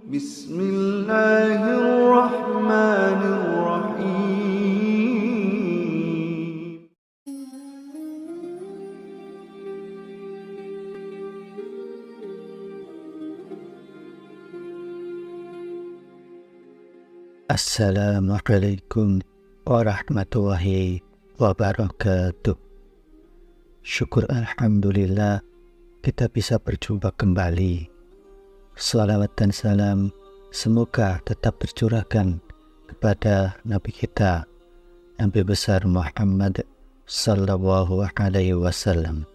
Bismillahirrahmanirrahim. Assalamualaikum warahmatullahi wabarakatuh. Syukur alhamdulillah kita bisa berjumpa kembali. Salawat dan salam semoga tetap tercurahkan kepada Nabi kita, Nabi besar Muhammad sallallahu alaihi wasallam.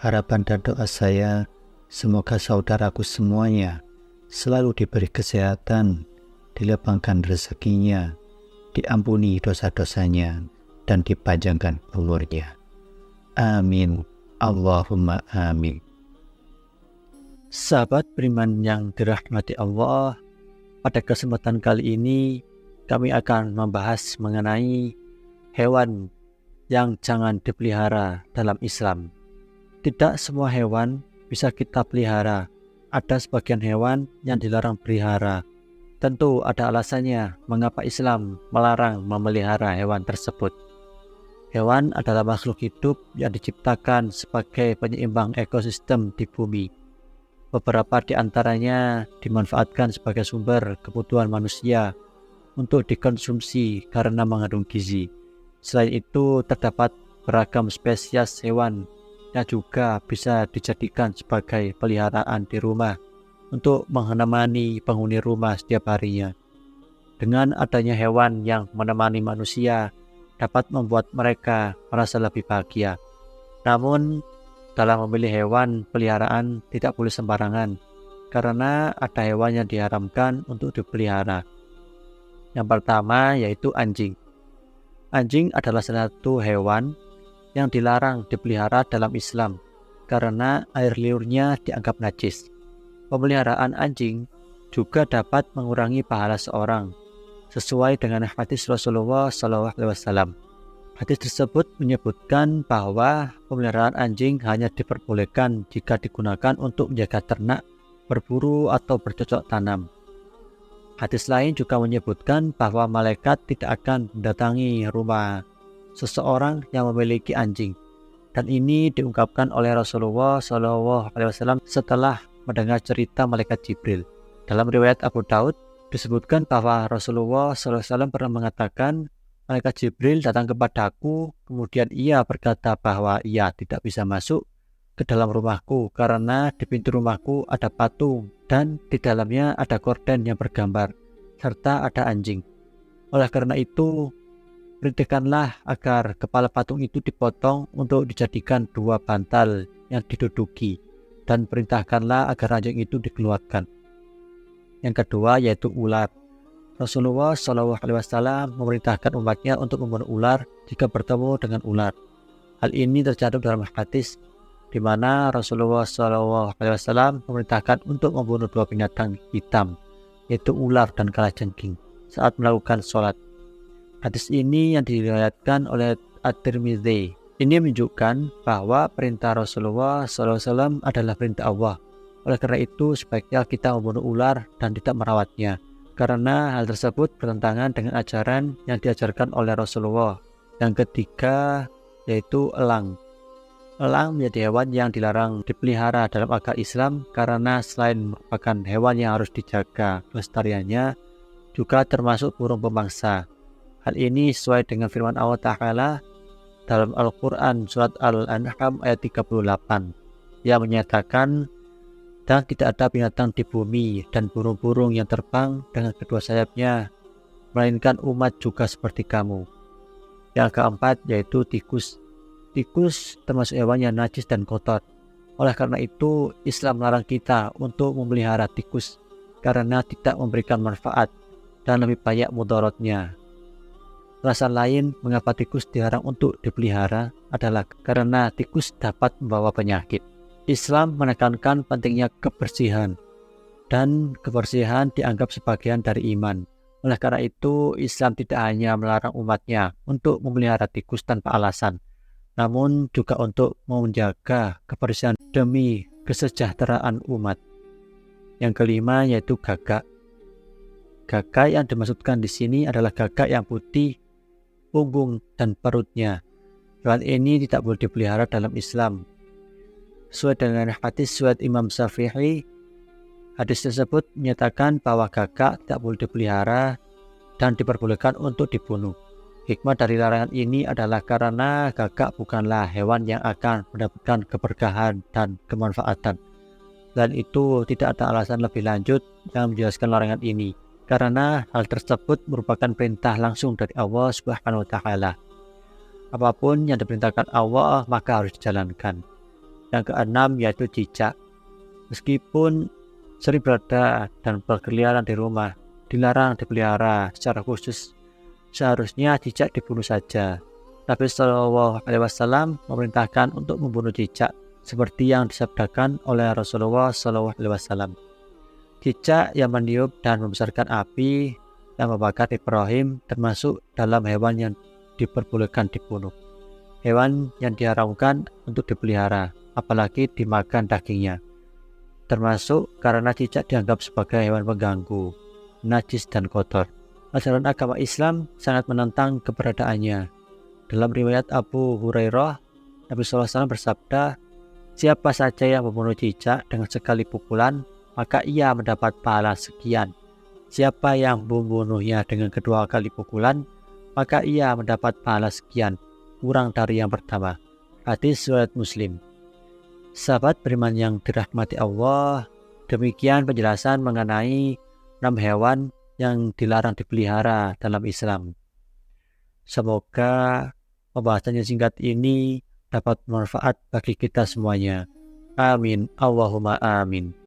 Harapan dan doa saya semoga saudaraku semuanya selalu diberi kesehatan, dilapangkan rezekinya, diampuni dosa-dosanya, dan dipanjangkan umurnya. Amin. Allahumma amin. Sahabat beriman yang dirahmati Allah, pada kesempatan kali ini kami akan membahas mengenai hewan yang jangan dipelihara dalam Islam. Tidak semua hewan bisa kita pelihara. Ada sebagian hewan yang dilarang pelihara. Tentu ada alasannya mengapa Islam melarang memelihara hewan tersebut. Hewan adalah makhluk hidup yang diciptakan sebagai penyeimbang ekosistem di bumi. Beberapa di antaranya dimanfaatkan sebagai sumber kebutuhan manusia untuk dikonsumsi karena mengandung gizi. Selain itu, terdapat beragam spesies hewan yang juga bisa dijadikan sebagai peliharaan di rumah untuk menemani penghuni rumah setiap harinya. Dengan adanya hewan yang menemani manusia dapat membuat mereka merasa lebih bahagia. Namun, dalam memilih hewan peliharaan tidak boleh sembarangan, karena ada hewan yang diharamkan untuk dipelihara. Yang pertama yaitu anjing. Anjing adalah salah satu hewan yang dilarang dipelihara dalam Islam, karena air liurnya dianggap najis. Pemeliharaan anjing juga dapat mengurangi pahala seorang, sesuai dengan hadis Rasulullah SAW. Hadis tersebut menyebutkan bahwa pemeliharaan anjing hanya diperbolehkan jika digunakan untuk menjaga ternak, berburu, atau bercocok tanam. Hadis lain juga menyebutkan bahwa malaikat tidak akan mendatangi rumah seseorang yang memiliki anjing. Dan ini diungkapkan oleh Rasulullah SAW setelah mendengar cerita malaikat Jibril. Dalam riwayat Abu Daud disebutkan bahwa Rasulullah SAW pernah mengatakan, malaikat Jibril datang kepadaku, kemudian ia berkata bahwa ia tidak bisa masuk ke dalam rumahku karena di pintu rumahku ada patung dan di dalamnya ada gorden yang bergambar serta ada anjing. Oleh karena itu, perintahkanlah agar kepala patung itu dipotong untuk dijadikan 2 bantal yang diduduki, dan perintahkanlah agar anjing itu dikeluarkan. Yang kedua yaitu ular. Rasulullah SAW memerintahkan umatnya untuk membunuh ular jika bertemu dengan ular. Hal ini tercantum dalam hadis di mana Rasulullah SAW memerintahkan untuk membunuh 2 binatang hitam, yaitu ular dan kalajengking, saat melakukan sholat. Hadis ini yang diriwayatkan oleh At-Tirmidzi. Ini menunjukkan bahwa perintah Rasulullah SAW adalah perintah Allah. Oleh karena itu, sebaiknya kita membunuh ular dan tidak merawatnya, karena hal tersebut bertentangan dengan ajaran yang diajarkan oleh Rasulullah. Yang ketiga yaitu elang. Elang menjadi hewan yang dilarang dipelihara dalam agama Islam karena selain merupakan hewan yang harus dijaga kelestariannya, juga termasuk burung pemangsa. Hal ini sesuai dengan firman Allah Ta'ala dalam Al-Quran surat Al-An'am ayat 38 yang menyatakan, dan tidak ada binatang di bumi dan burung-burung yang terbang dengan kedua sayapnya, melainkan umat juga seperti kamu. Yang keempat yaitu tikus. Tikus termasuk hewan yang najis dan kotor. Oleh karena itu, Islam melarang kita untuk memelihara tikus karena tidak memberikan manfaat dan lebih banyak mudaratnya. Alasan lain mengapa tikus dilarang untuk dipelihara adalah karena tikus dapat membawa penyakit. Islam menekankan pentingnya kebersihan, dan kebersihan dianggap sebagian dari iman. Oleh karena itu, Islam tidak hanya melarang umatnya untuk memelihara tikus tanpa alasan, namun juga untuk menjaga kebersihan demi kesejahteraan umat. Yang kelima yaitu gagak. Gagak yang dimaksudkan di sini adalah gagak yang putih, punggung dan perutnya. Hewan ini tidak boleh dipelihara dalam Islam. Sesuai dengan hadis riwayat Imam Syafi'i, hadis tersebut menyatakan bahwa gagak tidak boleh dipelihara dan diperbolehkan untuk dibunuh. Hikmah dari larangan ini adalah karena gagak bukanlah hewan yang akan mendapatkan keberkahan dan kemanfaatan. Dan itu tidak ada alasan lebih lanjut yang menjelaskan larangan ini, karena hal tersebut merupakan perintah langsung dari Allah Subhanahu wa Ta'ala. Apapun yang diperintahkan Allah maka harus dijalankan. Yang keenam yaitu cicak. Meskipun sering berada dan berkeliaran di rumah, dilarang dipelihara secara khusus. Seharusnya cicak dibunuh saja. Nabi Shallallahu Alaihi Wasallam memerintahkan untuk membunuh cicak, seperti yang disabdakan oleh Rasulullah Shallallahu Alaihi Wasallam. Cicak yang meniup dan membesarkan api yang membakar Ibrahim termasuk dalam hewan yang diperbolehkan dibunuh. Hewan yang diharamkan untuk dipelihara, apalagi dimakan dagingnya. Termasuk karena cicak dianggap sebagai hewan pengganggu, najis dan kotor. Ajaran agama Islam sangat menentang keberadaannya. Dalam riwayat Abu Hurairah, Nabi SAW bersabda, siapa saja yang membunuh cicak dengan sekali pukulan, maka ia mendapat pahala sekian. Siapa yang membunuhnya dengan kedua kali pukulan, maka ia mendapat pahala sekian, kurang dari yang pertama. Hadis riwayat Muslim. Sahabat beriman yang dirahmati Allah, demikian penjelasan mengenai 6 hewan yang dilarang dipelihara dalam Islam. Semoga pembahasan yang singkat ini dapat bermanfaat bagi kita semuanya. Amin. Allahumma amin.